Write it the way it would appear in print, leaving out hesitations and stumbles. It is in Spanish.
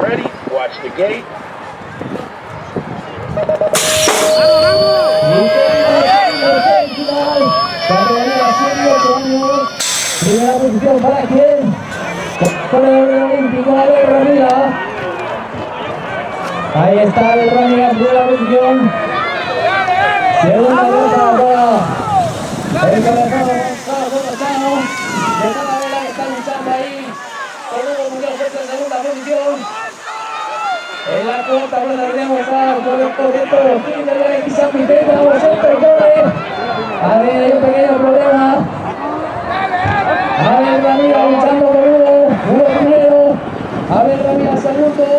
ready, watch the gate. Primera posición para quién? Para el olímpico, Abel Ramírez. Ahí está Abel Ramírez, primera posición. Segunda vuelta para el cabezado Gonzalo Casano. De cada vela que está luchando ahí. Con Hugo Muñoz en segunda posición. En la cuarta vuelta tenemos por el coqueto de San Vicente, la Vicente Torres. A ver, hay un pequeño problema. A ver, Ramírez luchando por Hugo primero. A ver, Ramírez segundo.